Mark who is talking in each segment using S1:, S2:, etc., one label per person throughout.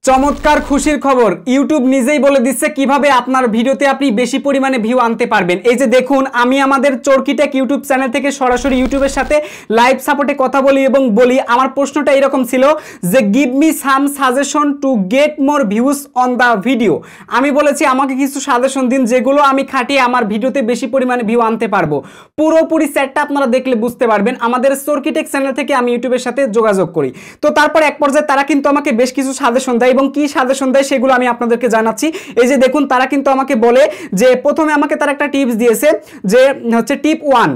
S1: চমৎকার খুশির খবর, ইউটিউব নিজেই বলে দিচ্ছে কিভাবে আপনার ভিডিওতে আপনি বেশি পরিমাণে ভিউ আনতে পারবেন। এই যে দেখুন, আমি আমাদের চরকিটেক ইউটিউব চ্যানেল থেকে সরাসরি ইউটিউবের সাথে লাইভ সাপোর্টে কথা বলি এবং বলি আমার প্রশ্নটা এরকম ছিল যে give me some suggestion to get more views on the video. আমি বলেছি আমাকে কিছু সাজেশন দিন যেগুলো আমি খাটিয়ে আমার ভিডিওতে বেশি পরিমাণে ভিউ আনতে পারবো। পুরোপুরি সেটটা আপনারা দেখলে বুঝতে পারবেন। আমাদের চরকিটেক চ্যানেল থেকে আমি ইউটিউবের সাথে যোগাযোগ করি। তো তারপর এক পর্যায়ে তারা কিন্তু আমাকে বেশ কিছু সাজেশন দেয় এবং কি সাজেশন দেয় সেগুলো আমি আপনাদেরকে জানাচ্ছি। এই যে দেখুন, তারা কিন্তু আমাকে বলে যে প্রথমে আমাকে তারা একটা টিপস দিয়েছে যে হচ্ছে টিপ 1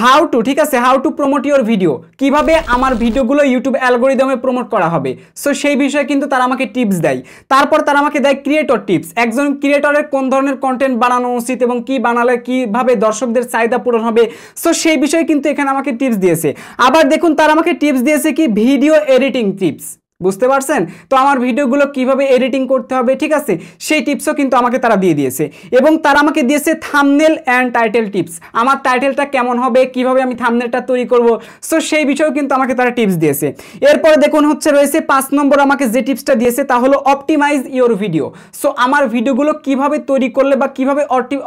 S1: হাউ টু, ঠিক আছে, how to promote your video, কিভাবে আমার ভিডিওগুলো ইউটিউব অ্যালগরিদমে প্রমোট করা হবে। সো সেই বিষয়ে কিন্তু তারা আমাকে টিপস দেয়। তারপর তারা আমাকে দেয় ক্রিয়েটর টিপস, একজন ক্রিয়েটরের কোন ধরনের কন্টেন্ট বানানো উচিত এবং কি বানালে কিভাবে দর্শকদের চাহিদা পূরণ হবে। সো সেই বিষয়ে কিন্তু এখানে আমাকে টিপস দিয়েছে। আবার দেখুন, তারা আমাকে টিপস দিয়েছে কি ভিডিও এডিটিং টিপস, বুঝতে পারছেন তো, আমার ভিডিওগুলো কিভাবে এডিটিং করতে হবে, ঠিক আছে, সেই টিপসও কিন্তু আমাকে তারা দিয়ে দিয়েছে। এবং তারা আমাকে দিয়েছে থাম্বনেল অ্যান্ড টাইটেল টিপস, আমার টাইটেলটা কেমন হবে, কিভাবে আমি থাম্বনেলটা তৈরি করব। সো সেই বিষয়েও কিন্তু আমাকে তারা টিপস দিয়েছে। এরপরে দেখুন হচ্ছে রয়েছে 5 নম্বর আমাকে যে টিপসটা দিয়েছে তা হলো অপটিমাইজ ইওর ভিডিও। সো আমার ভিডিওগুলো কিভাবে তৈরি করলে বা কিভাবে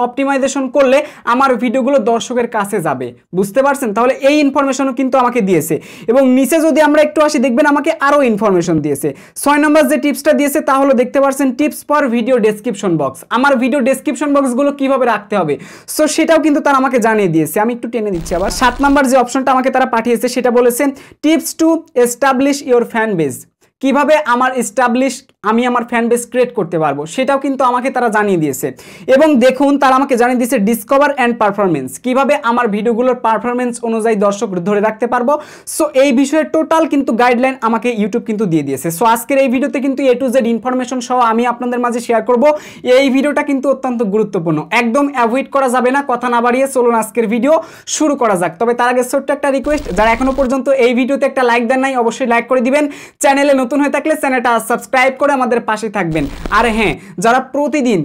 S1: অপটিমাইজেশন করলে আমার ভিডিওগুলো দর্শকের কাছে যাবে, বুঝতে পারছেন। তাহলে এই ইনফরমেশনও কিন্তু আমাকে দিয়েছে। এবং নিচে যদি আমরা একটু আসি দেখবেন আমাকে আরও ইনফরমেশন দিয়েছে। 6 নম্বর যে টিপসটা দিয়েছে তা হলো দেখতে পাচ্ছেন tips for video description box, আমার ভিডিও ডেসক্রিপশন বক্সগুলো কিভাবে রাখতে হবে। সো সেটাও কিন্তু তারা আমাকে জানিয়ে দিয়েছে। আমি একটু টেনে দিচ্ছি আবার। 7 নম্বর যে অপশনটা আমাকে তারা পাঠিয়েছে সেটা বলেছে tips to establish your fan base, কিভাবে আমি আমার ফ্যান বেস ক্রিয়েট করতে পারবো সেটাও কিন্তু আমাকে তারা জানিয়ে দিয়েছে। এবং দেখুন, তারা আমাকে জানিয়ে দিয়েছে ডিসকভার অ্যান্ড পারফরমেন্স, কিভাবে আমার ভিডিওগুলোর পারফরমেন্স অনুযায়ী দর্শক ধরে রাখতে পারবো। সো এই বিষয়ে টোটাল কিন্তু গাইডলাইন আমাকে ইউটিউব কিন্তু দিয়ে দিয়েছে। সো আজকের এই ভিডিওতে কিন্তু A to Z ইনফরমেশন সহ আমি আপনাদের মাঝে শেয়ার করব। এই ভিডিওটা কিন্তু অত্যন্ত গুরুত্বপূর্ণ, একদম অ্যাভয়েড করা যাবে না। কথা না বাড়িয়ে চলুন আজকের ভিডিও শুরু করা যাক। তবে তার আগে ছোট্ট একটা রিকোয়েস্ট, যারা এখনো পর্যন্ত এই ভিডিওতে একটা লাইক দেন নাই অবশ্যই লাইক করে দিবেন। চ্যানেলে নতুন হয়ে থাকলে চ্যানেলটা সাবস্ক্রাইব করে আমাদের পাশে থাকবেন। আর হ্যাঁ, যারা প্রতিদিন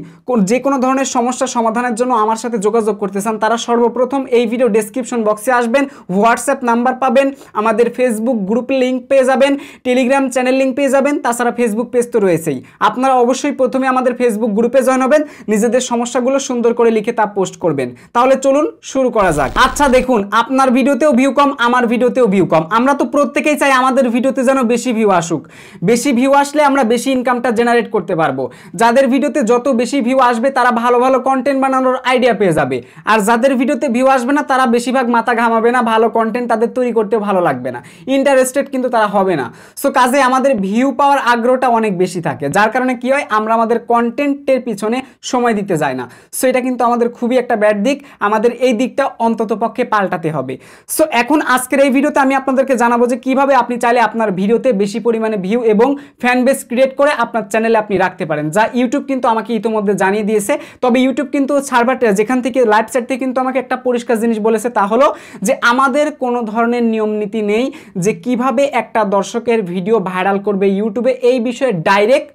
S1: যে কোনো ধরনের সমস্যা সমাধানের জন্য আমার সাথে যোগাযোগ করতে চান তারা সর্বপ্রথম এই ভিডিও ডেসক্রিপশন বক্সে আসবেন, হোয়াটসঅ্যাপ নাম্বার পাবেন, আমাদের ফেসবুক গ্রুপের লিঙ্ক পেয়ে যাবেন, টেলিগ্রাম চ্যানেল লিঙ্ক পেয়ে যাবেন, তাছাড়া ফেসবুক পেজ তো রয়েছেই। আপনারা অবশ্যই প্রথমে আমাদের ফেসবুক গ্রুপে জয়েন হবেন, নিজেদের সমস্যাগুলো সুন্দর করে লিখে তা পোস্ট করবেন। তাহলে চলুন শুরু করা যাক। আচ্ছা দেখুন, আপনার ভিডিওতেও ভিউ কম, আমার ভিডিওতেও ভিউ কম, আমরা তো প্রত্যেকেই চাই আমাদের ভিডিওতে যেন বেশি ভিউ আসুক। বেশি ভিউ আসলে আমরা বেশি ইনকামটা জেনারেট করতে পারবো। যাদের ভিডিওতে যত বেশি ভিউ আসবে তারা ভালো ভালো কন্টেন্ট বানানোর আইডিয়া পেয়ে যাবে, আর যাদের ভিডিওতে ভিউ আসবে না তারা বেশিরভাগ মাথা ঘামাবে না, ভালো কন্টেন্ট তাদের তৈরি করতে ভালো লাগবে না, ইন্টারেস্টেড কিন্তু তারা হবে না। সো কাজে আমাদের ভিউ পাওয়ার আগ্রহটা অনেক বেশি থাকে, যার কারণে কি হয় আমরা আমাদের কন্টেন্টের পিছনে সময় দিতে যাই না। সো এটা কিন্তু আমাদের খুবই একটা ব্যাড দিক, আমাদের এই দিকটা অন্তত পক্ষে পাল্টাতে হবে। সো এখন আজকের এই ভিডিওতে আমি আপনাদেরকে জানাবো যে কিভাবে আপনি চাইলে আপনার ভিডিওতে বেশি পরিমাণে ভিউ এবং ফ্যান বেস ক্রিয়েট করে আপনার চ্যানেলে আপনি রাখতে পারেন, যা ইউটিউব কিন্তু আমাকে ইতিমধ্যে জানিয়ে দিয়েছে। তবে ইউটিউব কিন্তু সার্ভারটা যেখান থেকে লাইভ সেট থেকে কিন্তু আমাকে একটা পরিষ্কার জিনিস বলেছে, তা হলো যে আমাদের কোনো ধরনের নিয়ম নীতি নেই যে কিভাবে একটা দর্শকের ভিডিও ভাইরাল করবে ইউটিউবে, এই বিষয়ে ডাইরেক্ট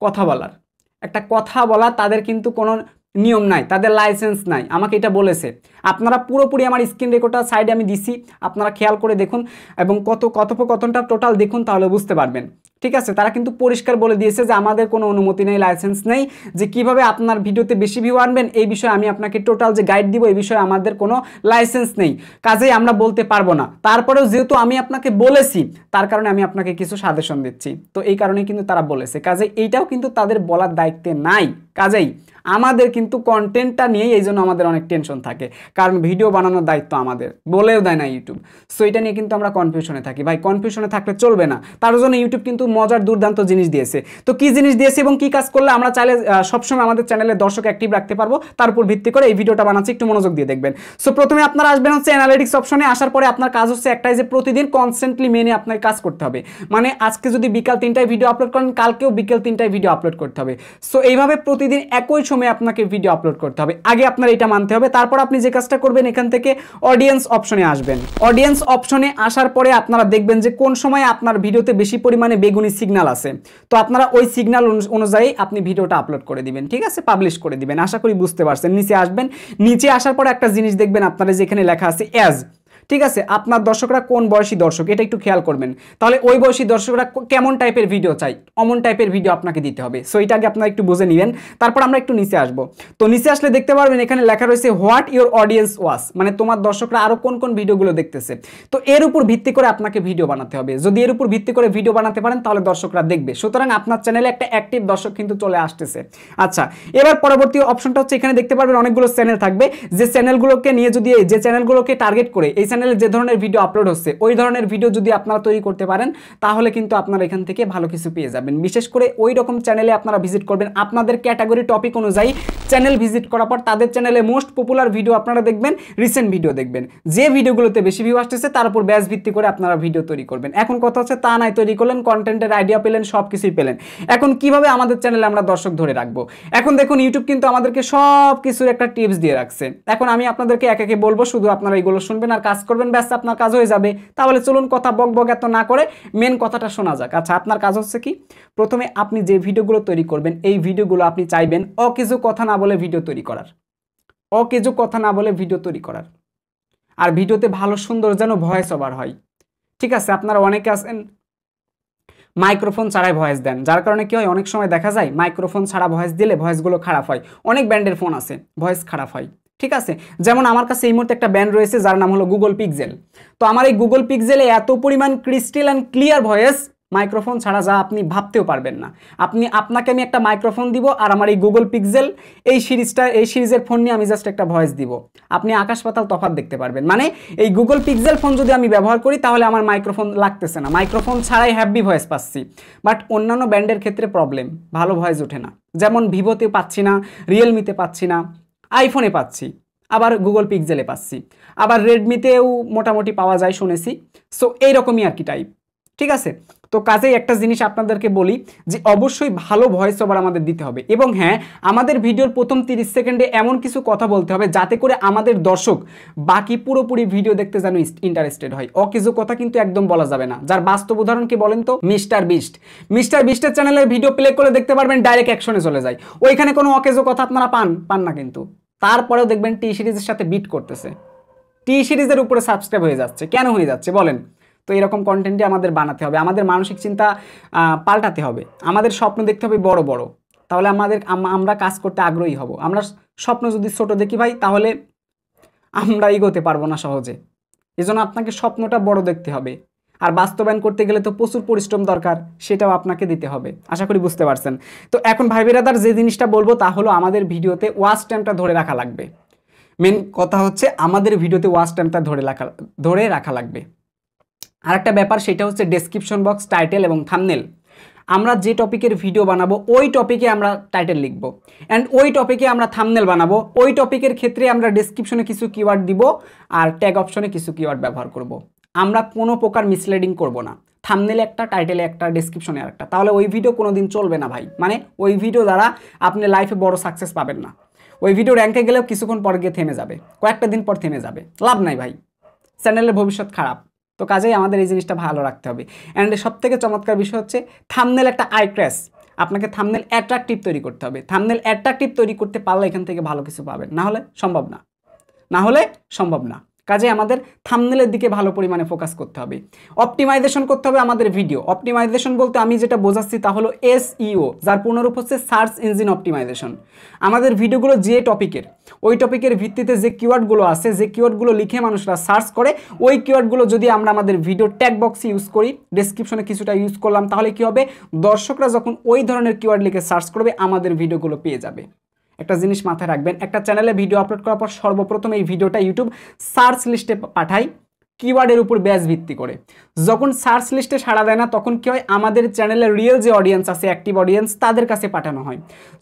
S1: কথা বলার, একটা কথা বলা তাদের কিন্তু কোনো নিয়ম নাই, তাদের লাইসেন্স নাই, আমাকে এটা বলেছে। আপনারা পুরোপুরি আমার স্ক্রিন রেকর্ডটা সাইডে আমি দিছি, আপনারা খেয়াল করে দেখুন এবং কথোপকথনটা টোটাল দেখুন, তাহলে বুঝতে পারবেন। ঠিক আছে, তারা কিন্তু পরিষ্কার বলে দিয়েছে যে আমাদের কোনো অনুমতি নেই, লাইসেন্স নেই, যে কিভাবে আপনার ভিডিওতে বেশি ভিউ আনবেন এই বিষয়ে আমি আপনাকে টোটাল যে গাইড দিব এই বিষয়ে আমাদের কোনো লাইসেন্স নেই, কাজেই আমরা বলতে পারবো না। তারপরেও যেহেতু আমি আপনাকে বলেছি তার কারণে আমি আপনাকে কিছু সাজেশন দিচ্ছি, তো এই কারণেই কিন্তু তারা বলেছে। কাজেই এইটাও কিন্তু তাদের বলার দায়িত্বে নাই, কাজেই আমাদের কিন্তু কন্টেন্টটা নিয়েই এই জন্য আমাদের অনেক টেনশন থাকে, কারণ ভিডিও বানানোর দায়িত্ব আমাদের, বলেও দেয় না ইউটিউব। সো এটা নিয়ে কিন্তু আমরা কনফিউশনে থাকি। ভাই কনফিউশনে থাকলে চলবে না, তার জন্য ইউটিউব কিন্তু মজার দুর্দান্ত জিনিস দিয়েছে। তো কি জিনিস দিয়েছে এবং কি কাজ করলে আমরা চাইলে সবসময় আমাদের চ্যানেলে দর্শক অ্যাক্টিভ রাখতে পারবো তার উপর ভিত্তি করে এই ভিডিওটা বানাচ্ছি, একটু মনোযোগ দিয়ে দেখবেন। সো প্রথমে আপনারা আসবেন হচ্ছে অ্যানালিটিক্স অপশনে। আসার পরে আপনার কাজ হচ্ছে একটাই, যে প্রতিদিন কনস্ট্যান্টলি মেনে আপনার কাজ করতে হবে। মানে আজকে যদি বিকাল 3টায় ভিডিও আপলোড করেন কালকেও বিকেল 3টায় ভিডিও আপলোড করতে হবে। সো এইভাবে প্রতিদিন একই সময়ে আপনাকে ভিডিও আপলোড করতে হবে, আগে আপনার এটা মানতে হবে। তারপর আপনি যে কাজটা করবেন এখান থেকে অডিয়েন্স অপশনে আসবেন। অডিয়েন্স অপশনে আসার পরে আপনারা দেখবেন যে কোন সময় আপনার ভিডিওতে বেশি পরিমাণে বেগুনি সিগন্যাল আছে, তো আপনারা ওই সিগন্যাল অনুযায়ী আপনি ভিডিওটা আপলোড করে দিবেন, ঠিক আছে, পাবলিশ করে দিবেন। আশা করি বুঝতে পারছেন। নিচে আসবেন, নিচে আসার পর একটা জিনিস দেখবেন আপনারা যেখানে লেখা আছে অ্যাজ, ঠিক আছে, আপনার দর্শকরা কোন বয়সী দর্শক এটা একটু খেয়াল করবেন। তাহলে ওই বয়সী দর্শকরা কেমন টাইপের ভিডিও চাই, অমন টাইপের ভিডিও আপনাকে দিতে হবে। সো এটা আগে আপনারা একটু বুঝে নেবেন। তারপর আমরা একটু নিচে আসবো। তো নিচে আসলে দেখতে পারবেন এখানে লেখা রয়েছে হোয়াট ইউর অডিয়েন্স ওয়াচ, মানে তোমার দর্শকরা আরো কোন কোন ভিডিওগুলো দেখতেছে। তো এর উপর ভিত্তি করে আপনাকে ভিডিও বানাতে হবে। যদি এর উপর ভিত্তি করে ভিডিও বানাতে পারেন তাহলে দর্শকরা দেখবে। সুতরাং আপনার চ্যানেলে একটা অ্যাক্টিভ দর্শক কিন্তু চলে আসতেছে। আচ্ছা, এবার পরবর্তী অপশনটা হচ্ছে এখানে দেখতে পারবেন অনেকগুলো চ্যানেল থাকবে। যে চ্যানেলগুলোকে নিয়ে যদি যে চ্যানেলগুলোকে টার্গেট করে এই চ্যানেলে যে ধরনের ভিডিও আপলোড হচ্ছে ওই ধরনের ভিডিও যদি আপনারা তৈরি করতে পারেন তাহলে কিন্তু আপনারা এখান থেকে ভালো কিছু পেয়ে যাবেন। বিশেষ করে ওই রকম চ্যানেলে আপনারা ভিজিট করবেন, আপনাদের ক্যাটাগরি টপিক অনুযায়ী চ্যানেল ভিজিট করার পর তাদের চ্যানেলে মোস্ট পপুলার ভিডিও আপনারা দেখবেন, রিসেন্ট ভিডিও দেখবেন। যে ভিডিওগুলোতে বেশি ভিউ আসতেছে তার উপর ব্যাচ ভিত্তি করে আপনারা ভিডিও তৈরি করবেন। এখন কথা হচ্ছে তা নাই, তৈরি করলেন, কন্টেন্টের আইডিয়া পেলেন, সব কিছুই পেলেন। এখন কিভাবে আমাদের চ্যানেলে আমরা দর্শক ধরে রাখবো? এখন দেখুন ইউটিউব কিন্তু আমাদেরকে সব কিছুর একটা টিপস দিয়ে রাখছে। এখন আমি আপনাদেরকে এক একে বলবো, শুধু আপনারা এগুলো শুনবেন আর কাজ করবেন, ব্যাস আপনার কাজ হয়ে যাবে। তাহলে চলুন কথা বক বক এত না করে মেন কথাটা শোনা যাক। আচ্ছা, আপনার কাজ হচ্ছে কি, প্রথমে আপনি যে ভিডিওগুলো তৈরি করবেন এই ভিডিওগুলো আপনি চাইবেন অকেজো কথা না বলে ভিডিও তৈরি করার, অকেজো কথা না বলে ভিডিও তৈরি করার। আর ভিডিওতে ভালো সুন্দর যেন ভয়েস ওভার হয়। ঠিক আছে, আপনারা অনেকে আছেন মাইক্রোফোন ছাড়াই ভয়েস দেন, যার কারণে কি হয় অনেক সময় দেখা যায় মাইক্রোফোন ছাড়া ভয়েস দিলে ভয়েসগুলো খারাপ হয়। অনেক ব্র্যান্ডের ফোন আছে ভয়েস খারাপ হয়। ঠিক আছে, যেমন আমার কাছে এই মুহূর্তে একটা ব্যান্ড রয়েছে যার নাম হলো গুগল পিক্সেল। তো আমার এই গুগল পিক্সেলে এত পরিমাণ crystal and clear voice microphone ছাড়া যা আপনি ভাবতেও পারবেন না। আপনাকে আমি একটা মাইক্রোফোন দিব আর আমার এই গুগল পিক্সেল এই সিরিজের ফোন নিয়ে আমি জাস্ট একটা ভয়েস দিব, আপনি আকাশ পাতাল তফাৎ দেখতে পারবেন। মানে এই গুগল পিক্সেল ফোন যদি আমি ব্যবহার করি তাহলে আমার মাইক্রোফোন লাগতেছে না, মাইক্রোফোন ছাড়াই হ্যাভি ভয়েস পাচ্ছি। বাট অন্যান্য ব্র্যান্ডের ক্ষেত্রে প্রবলেম, ভালো ভয়েস ওঠে না। যেমন ভিভোতে পাচ্ছি না, রিয়েলমিতে পাচ্ছি না, আইফোনে পাচ্ছি, আবার গুগল পিক্সেলে পাচ্ছি, আবার রেডমিতেও মোটামুটি পাওয়া যায় শুনেছি। সো এইরকমই আর কি টাইপ। ঠিক আছে, তো কাজেই একটা জিনিস আপনাদেরকে বলি যে অবশ্যই ভালো ভয়েস ওভার আমাদের দিতে হবে। এবং হ্যাঁ, আমাদের ভিডিওর প্রথম 30 সেকেন্ডে এমন কিছু কথা বলতে হবে যাতে করে আমাদের দর্শক বাকি পুরোপুরি ভিডিও দেখতে যেন ইন্টারেস্টেড হয়। অকেজো কথা কিন্তু একদম বলা যাবে না। যার বাস্তব উদাহরণ কি বলেন তো, মিস্টার বিস্টের চ্যানেলের ভিডিও প্লে করে দেখতে পারবেন ডাইরেক্ট অ্যাকশনে চলে যায়। ওইখানে কোনো অকেজো কথা আপনারা পান না, কিন্তু তারপরেও দেখবেন টি সিরিজের সাথে বিট করতেছে, টি সিরিজের উপরে সাবস্ক্রাইব হয়ে যাচ্ছে। কেন হয়ে যাচ্ছে বলেন? তো এরকম কন্টেন্টই আমাদের বানাতে হবে, আমাদের মানসিক চিন্তা পাল্টাতে হবে, আমাদের স্বপ্ন দেখতে হবে বড় বড়, তাহলে আমরা কাজ করতে আগ্রহী হব। আমরা স্বপ্ন যদি ছোট দেখি ভাই তাহলে আমরা এগোতে পারবো না সহজে। এজন্য আপনাকে স্বপ্নটা বড় দেখতে হবে, আর বাস্তবায়ন করতে গেলে তো প্রচুর পরিশ্রম দরকার, সেটাও আপনাকে দিতে হবে। আশা করি বুঝতে পারছেন। তো এখন ভাই বিরাদার যে জিনিসটা বলবো তা হলো আমাদের ভিডিওতে ওয়াচ টাইমটা ধরে রাখা লাগবে। মেন কথা হচ্ছে আমাদের ভিডিওতে ওয়াচ টাইমটা ধরে রাখা লাগবে। আরেকটা ব্যাপার সেটা হচ্ছে ডেসক্রিপশন বক্স, টাইটেল এবং থাম্বনেল। আমরা যে টপিকের ভিডিও বানাবো ওই টপিকে আমরা টাইটেল লিখব, অ্যান্ড ওই টপিকে আমরা থাম্বনেল বানাবো। ওই টপিকের ক্ষেত্রে আমরা ডেসক্রিপশনে কিছু কিওয়ার্ড দিব আর ট্যাগ অপশনে কিছু কিওয়ার্ড ব্যবহার করব। আমরা কোনো প্রকার মিসলিডিং করব না। থাম্বনেলে একটা, টাইটেলে একটা, ডেসক্রিপশনে আরেকটা, তাহলে ওই ভিডিও কোনো দিন চলবে না ভাই। মানে ওই ভিডিও দ্বারা আপনি লাইফে বড় সাকসেস পাবেন না। ওই ভিডিও র্যাঙ্কে গেলেও কিছুক্ষণ পর গিয়ে থেমে যাবে, কয়েকটা দিন পর থেমে যাবে, লাভ নাই ভাই, চ্যানেলের ভবিষ্যৎ খারাপ। তো কাজেই আমাদের এই জিনিসটা ভালো রাখতে হবে। অ্যান্ড সবথেকে চমৎকার বিষয় হচ্ছে থাম্বনেল একটা আই ক্র্যাশ। আপনাকে থাম্বনেল অ্যাট্রাকটিভ তৈরি করতে হবে। থাম্বনেল অ্যাট্রাকটিভ তৈরি করতে পারলে এখান থেকে ভালো কিছু পাবেন, না হলে সম্ভব না। কাজে আমাদের থাম্বনেলের দিকে ভালো পরিমাণে ফোকাস করতে হবে। অপটিমাইজেশন করতে হবে আমাদের ভিডিও। অপটিমাইজেশন বলতে আমি যেটা বোঝাচ্ছি তা হলো SEO, যার পূর্ণরূপ হচ্ছে সার্চ ইঞ্জিন অপটিমাইজেশন। আমাদের ভিডিওগুলো যে টপিকের, ওই টপিকের ভিত্তিতে যে কিওয়ার্ডগুলো আছে, যে কিওয়ার্ডগুলো লিখে মানুষরা সার্চ করে, ওই কিওয়ার্ডগুলো যদি আমরা আমাদের ভিডিও ট্যাগ বক্সে ইউজ করি, ডেসক্রিপশনে কিছুটা ইউজ করলাম, তাহলে কি হবে, দর্শকরা যখন ওই ধরনের কিওয়ার্ড লিখে সার্চ করবে আমাদের ভিডিওগুলো পেয়ে যাবে। একটা জিনিস মাথায় রাখবেন, একটা চ্যানেলে ভিডিও আপলোড করার পর সর্বপ্রথম এই ভিডিওটা ইউটিউব সার্চ লিস্টে পাঠায় কিওয়ার্ডের উপর ব্যাচ ভিত্তি করে। যখন সার্চ লিস্টে সাড়া দেয় না তখন কি হয়, আমাদের চ্যানেলের রিয়েল যে অডিয়েন্স আছে, অ্যাক্টিভ অডিয়েন্স, তাদের কাছে পাঠানো হয়।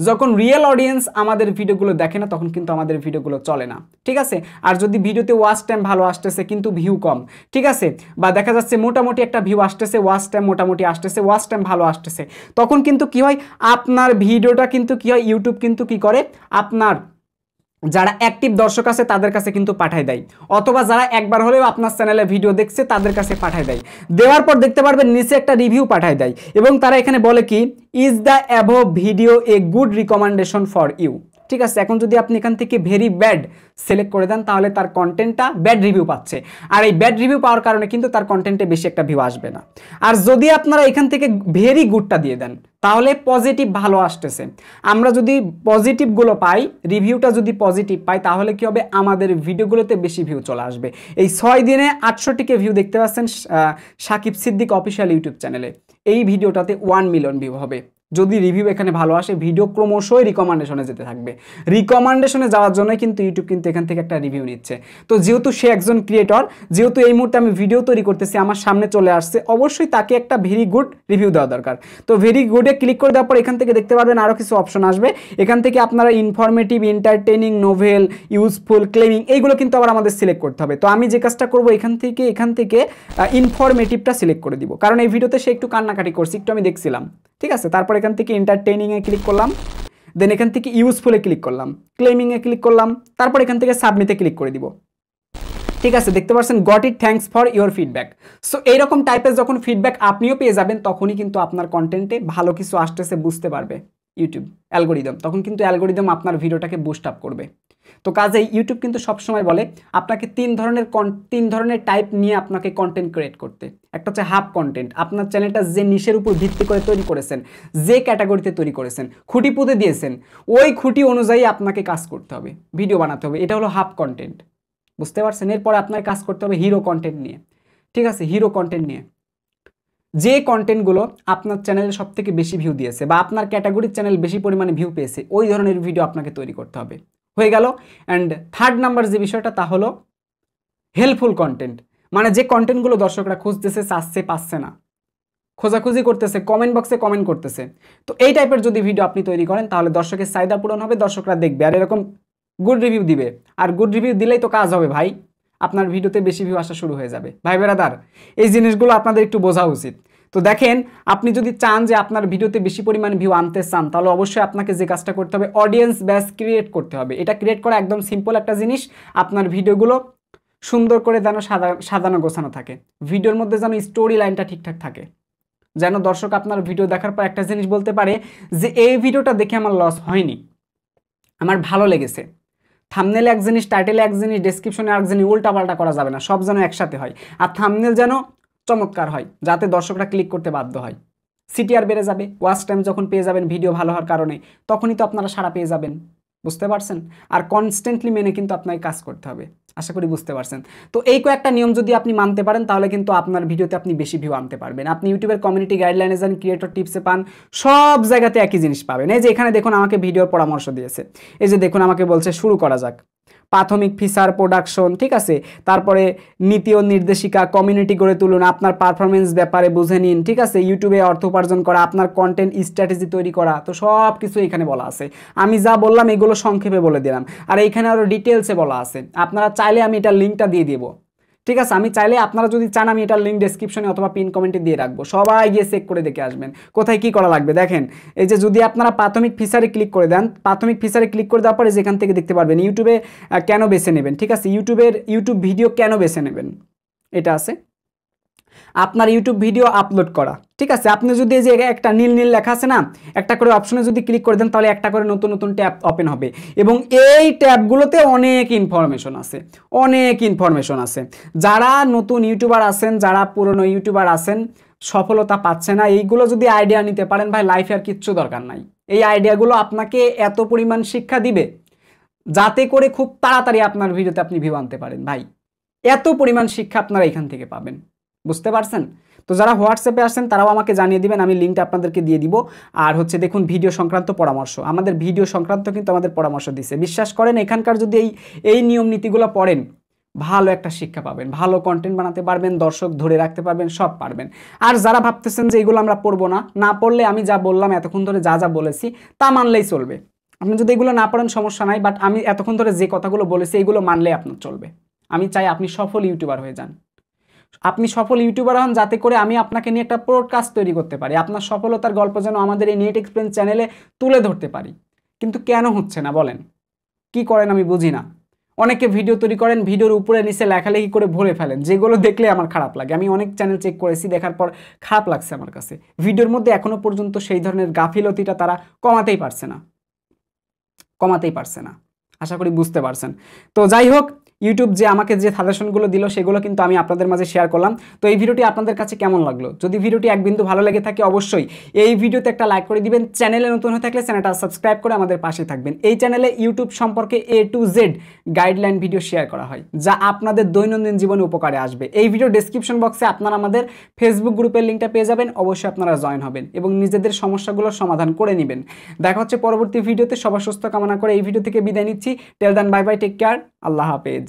S1: যখন রিয়েল অডিয়েন্স আমাদের ভিডিওগুলো দেখে না তখন কিন্তু আমাদের ভিডিওগুলো চলে না। ঠিক আছে, আর যদি ভিডিওতে ওয়াচ টাইম ভালো আসতেছে কিন্তু ভিউ কম, ঠিক আছে, বা দেখা যাচ্ছে মোটামুটি একটা ভিউ আসতেছে, ওয়াচ টাইম মোটামুটি আসতেছে, ওয়াচ টাইম ভালো আসতেছে, তখন কিন্তু কি হয়, আপনার ভিডিওটা কিন্তু কি হয়, ইউটিউব কিন্তু কি করে, আপনার যারা অ্যাক্টিভ দর্শক আছে তাদের কাছে কিন্তু পাঠায় দেয়, অথবা যারা একবার হলেও আপনার চ্যানেলে ভিডিও দেখছে তাদের কাছে পাঠায় দেয়। দেওয়ার পর দেখতে পারবেন নিচে একটা রিভিউ পাঠায় দেয়, এবং তারা এখানে বলে কি, is the above video a good recommendation for you. ঠিক আছে, এখন যদি আপনি এখান থেকে ভেরি ব্যাড সিলেক্ট করে দেন তাহলে তার কন্টেন্টটা ব্যাড রিভিউ পাচ্ছে, আর এই ব্যাড রিভিউ পাওয়ার কারণে কিন্তু তার কন্টেন্টে বেশি একটা ভিউ আসবে না। আর যদি আপনারা এখান থেকে ভেরি গুডটা দিয়ে দেন তাহলে পজিটিভ ভালো আসতেছে। আমরা যদি পজিটিভগুলো পাই, রিভিউটা যদি পজিটিভ পাই, তাহলে কি হবে, আমাদের ভিডিওগুলোতে বেশি ভিউ চলে আসবে। এই 6 দিনে 800কে ভিউ দেখতে পাচ্ছেন সাকিব সিদ্দিক অফিসিয়াল ইউটিউব চ্যানেলে। এই ভিডিওটাতে 1 মিলিয়ন ভিউ হবে যদি রিভিউ এখানে ভালো আসে। ভিডিও ক্রমশই রিকমেন্ডেশনে যেতে থাকবে। রিকমেন্ডেশনে যাওয়ার জন্য কিন্তু ইউটিউব কিন্তু এখান থেকে একটা রিভিউ নিচ্ছে। তো যেহেতু সে একজন ক্রিয়েটর, যেহেতু এই মুহূর্তে আমি ভিডিও তৈরি করতেছি, আমার সামনে চলে আসছে, অবশ্যই তাকে একটা ভেরি গুড রিভিউ দেওয়া দরকার। তো ভেরি গুডে ক্লিক করে দেওয়ার পর এখান থেকে দেখতে পারবেন আরও কিছু অপশন আসবে। এখান থেকে আপনারা informative, entertaining, novel, useful, claiming, এইগুলো কিন্তু আবার আমাদের সিলেক্ট করতে হবে। তো আমি যে কাজটা করবো, এখান থেকে ইনফরমেটিভটা সিলেক্ট করে দিব, কারণ এই ভিডিওতে সে একটু কান্নাকাটি করছে, একটু আমি দেখছিলাম। ঠিক আছে, তারপর এখান থেকে এন্টারটেইনিংয়ে ক্লিক করলাম, দেন এখান থেকে ইউজফুলে ক্লিক করলাম, ক্লেমিংয়ে ক্লিক করলাম, তারপর এখান থেকে সাবমিটে ক্লিক করে দিব। ঠিক আছে, দেখতে পাচ্ছেন got it, thanks for your feedback. So এইরকম টাইপের যখন ফিডব্যাক আপনিও পেয়ে যাবেন, তখনই কিন্তু আপনার কন্টেন্টে ভালো কিছু আসতেছে বুঝতে পারবে ইউটিউব অ্যালগোরিদম, তখন কিন্তু অ্যালগোরিদম আপনার ভিডিওটাকে বুস্ট আপ করবে। তো কাজেই ইউটিউব কিন্তু সবসময় বলে আপনাকে তিন ধরনের টাইপ নিয়ে আপনাকে কন্টেন্ট ক্রিয়েট করতে। একটা হচ্ছে হাফ কন্টেন্ট, আপনার চ্যানেলটা যে নিশের উপর ভিত্তি করে তৈরি করেছেন, যে ক্যাটাগরিতে তৈরি করেছেন, খুঁটি পুঁতে দিয়েছেন, ওই খুঁটি অনুযায়ী আপনাকে কাজ করতে হবে, ভিডিও বানাতে হবে, এটা হলো হাফ কন্টেন্ট। বুঝতে পারছেন? এরপরে আপনার কাজ করতে হবে হিরো কন্টেন্ট নিয়ে। ঠিক আছে, হিরো কন্টেন্ট নিয়ে যে কন্টেন্টগুলো আপনার চ্যানেলে সব থেকে বেশি ভিউ দিয়েছে বা আপনার ক্যাটাগরির চ্যানেল বেশি পরিমাণে ভিউ পেয়েছে, ওই ধরনের ভিডিও আপনাকে তৈরি করতে হবে। হয়ে গেল। অ্যান্ড থার্ড নাম্বার যে বিষয়টা, তা হলো হেল্পফুল কন্টেন্ট, মানে যে কন্টেন্টগুলো দর্শকরা খুঁজতেছে, চাচ্ছে, পাচ্ছে না, খোঁজাখুঁজি করতেছে, কমেন্ট বক্সে কমেন্ট করতেছে। তো এই টাইপের যদি ভিডিও আপনি তৈরি করেন তাহলে দর্শকের চাহিদা পূরণ হবে, দর্শকরা দেখবে আর এরকম গুড রিভিউ দিবে। আর গুড রিভিউ দিলেই তো কাজ হবে ভাই, আপনার ভিডিওতে বেশি ভিউ আসা শুরু হয়ে যাবে। ভাই বেরাদার, এই জিনিসগুলো আপনাদের একটু বোঝা উচিত। তো দেখেন, আপনি যদি চান যে আপনার ভিডিওতে বেশি পরিমাণ ভিউ আনতে চান, তাহলে অবশ্যই আপনাকে যে কাজটা করতে হবে, অডিয়েন্স ব্যাস ক্রিয়েট করতে হবে। এটা ক্রিয়েট করা একদম সিম্পল একটা জিনিস। আপনার ভিডিওগুলো সুন্দর করে যেন সাজানো গোছানো থাকে, ভিডিওর মধ্যে যেন স্টোরি লাইনটা ঠিকঠাক থাকে, যেন দর্শক আপনার ভিডিও দেখার পর একটা জিনিস বলতে পারে যে এই ভিডিওটা দেখে আমার লস হয়নি, আমার ভালো লেগেছে। থাম্বনেলে এক জিনিস, টাইটেলে এক জিনিস, ডেসক্রিপশনে এক জিনিস, উল্টাপাল্টা করা যাবে না, সব যেন একসাথে হয়। আর থাম্বনেল যেন চমৎকার হয়, যাতে দর্শকরা ক্লিক করতে বাধ্য হয়। সিটিআর বেড়ে যাবে, ওয়াচ টাইম যখন পেয়ে যাবেন ভিডিও ভালো হওয়ার কারণে, তখনই তো আপনারা সাড়া পেয়ে যাবেন। বুঝতে পারছেন? আর কনস্ট্যান্টলি মেনে কিন্তু আপনাকে কাজ করতে হবে। আশা করি বুঝতে পারছেন। তো এই কয়েকটা নিয়ম যদি আপনি মানতে পারেন, তাহলে কিন্তু আপনার ভিডিওতে আপনি বেশি ভিউ আনতে পারবেন। আপনি ইউটিউবের কমিউনিটি গাইডলাইনে যান, ক্রিয়েটর টিপসে পান, সব জায়গাতে একই জিনিস পাবেন। এই যে এখানে দেখুন আমাকে ভিডিওর পরামর্শ দিয়েছে, এই যে দেখুন আমাকে বলছে শুরু করা যাক, প্রাথমিক ফিচার, প্রোডাকশন, ঠিক আছে, তারপরে নীতি ও নির্দেশিকা, কমিউনিটি গড়ে তুলুন, আপনার পারফরমেন্স ব্যাপারে বুঝে নিন, ঠিক আছে, ইউটিউবে অর্থ উপার্জন করা, আপনার কন্টেন্ট স্ট্র্যাটেজি তৈরি করা। তো সব কিছু এখানে বলা আছে। আমি যা বললাম এগুলো সংক্ষেপে বলে দিলাম, আর এইখানে আরও ডিটেলসে বলা আছে। আপনারা চাইলে আমি এটার লিঙ্কটা দিয়ে দেবো। ঠিক আছে, আমি চাইলে, আপনারা যদি চান আমি এটার লিঙ্ক ডেসক্রিপশনে অথবা পিন কমেন্টে দিয়ে রাখবো, সবাই গিয়ে চেক করে দেখে আসবেন কোথায় কি করা লাগবে। দেখেন, এই যে যদি আপনারা প্রাথমিক ফিচারে ক্লিক করে দেন, প্রাথমিক ফিচারে ক্লিক করে দেওয়ার পরে যেখান থেকে দেখতে পারবেন ইউটিউবে কেন বেছে নেবেন। ঠিক আছে, ইউটিউব ভিডিও কেন বেছে নেবেন, এটা আছে। আপনার ইউটিউব ভিডিও আপলোড করা, ঠিক আছে, আপনি যদি এই যে একটা নীল নীল লেখা আছে না, একটা করে অপশনে যদি ক্লিক করে দেন, তাহলে একটা করে নতুন নতুন ট্যাব ওপেন হবে, এবং এই ট্যাবগুলোতে অনেক ইনফরমেশন আছে, অনেক ইনফরমেশন আছে। যারা নতুন ইউটিউবার আছেন, যারা পুরনো ইউটিউবার আছেন, সফলতা পাচ্ছে না, এইগুলো যদি আইডিয়া নিতে পারেন ভাই, লাইফে আর কিচ্ছু দরকার নাই। এই আইডিয়াগুলো আপনাকে এত পরিমাণ শিক্ষা দিবে যাতে করে খুব তাড়াতাড়ি আপনার ভিডিওতে আপনি ভিউ আনতে পারেন। ভাই, এত পরিমাণ শিক্ষা আপনারা এখান থেকে পাবেন। বুঝতে পারছেন? তো যারা হোয়াটসঅ্যাপে আসছেন তারাও আমাকে জানিয়ে দিবেন, আমি লিঙ্কটা আপনাদেরকে দিয়ে দিব। আর হচ্ছে দেখুন ভিডিও সংক্রান্ত পরামর্শ, আমাদের ভিডিও সংক্রান্ত কিন্তু আমাদের পরামর্শ দিচ্ছে। বিশ্বাস করেন, এখানকার যদি এই নিয়ম নীতিগুলো পড়েন, ভালো একটা শিক্ষা পাবেন, ভালো কন্টেন্ট বানাতে পারবেন, দর্শক ধরে রাখতে পারবেন, সব পারবেন। আর যারা ভাবতেছেন যে এগুলো আমরা পড়বো না, না পড়লে আমি যা বললাম এতক্ষণ ধরে যা যা বলেছি তা মানলেই চলবে। আপনি যদি এগুলো না পড়েন সমস্যা নাই, বাট আমি এতক্ষণ ধরে যে কথাগুলো বলেছি এগুলো মানলেই আপনার চলবে। আমি চাই আপনি সফল ইউটিউবার হয়ে যান, আপনি সফল ইউটিউবার হন, যাতে করে আমি আপনাকে নিয়ে একটা পডকাস্ট তৈরি করতে পারি, আপনার সফলতার গল্প যেন আমাদের এই নেট এক্সপ্লেন চ্যানেলে তুলে ধরতে পারি। কিন্তু কেন হচ্ছে না বলেন? কি করেন আমি বুঝি না। অনেকে ভিডিও তৈরি করেন, ভিডিওর উপরে নিচে লেখালেখি করে ভরে ফেলেন, যেগুলো দেখলে আমার খারাপ লাগে। আমি অনেক চ্যানেল চেক করেছি, দেখার পর খারাপ লাগছে আমার কাছে। ভিডিওর মধ্যে এখনো পর্যন্ত সেই ধরনের গাফিলতিটা তারা কমাতেই পারছে না। কমাতেই পারছে না। আশা করি বুঝতে পারছেন। তো যাই হোক, ইউটিউব যে আমাকে যে সাজেশনগুলো দিল সেগুলো কিন্তু আমি আপনাদের মাঝে শেয়ার করলাম। তো এই ভিডিওটি আপনাদের কাছে কেমন লাগলো? যদি ভিডিওটি এক বিন্দু ভালো লেগে থাকে অবশ্যই এই ভিডিওতে একটা লাইক করে দিবেন। চ্যানেলে নতুন হয়ে থাকলে চ্যানেলটা সাবস্ক্রাইব করে আমাদের পাশে থাকবেন। এই চ্যানেলে ইউটিউব সম্পর্কে A to Z guideline video share করা হয়, যা আপনাদের দৈনন্দিন জীবনে উপকারে আসবে। এই ভিডিও ডেসক্রিপশন বক্সে আপনারা আমাদের ফেসবুক গ্রুপের লিঙ্কটা পেয়ে যাবেন, অবশ্যই আপনারা জয়েন হবেন এবং নিজেদের সমস্যাগুলোর সমাধান করে নেবেন। দেখা হচ্ছে পরবর্তী ভিডিওতে। সবার সুস্থ কামনা করে এই ভিডিও থেকে বিদায় নিচ্ছি। টেল দেন, বাই বাই, টেক কেয়ার, আল্লাহ হাফেজ।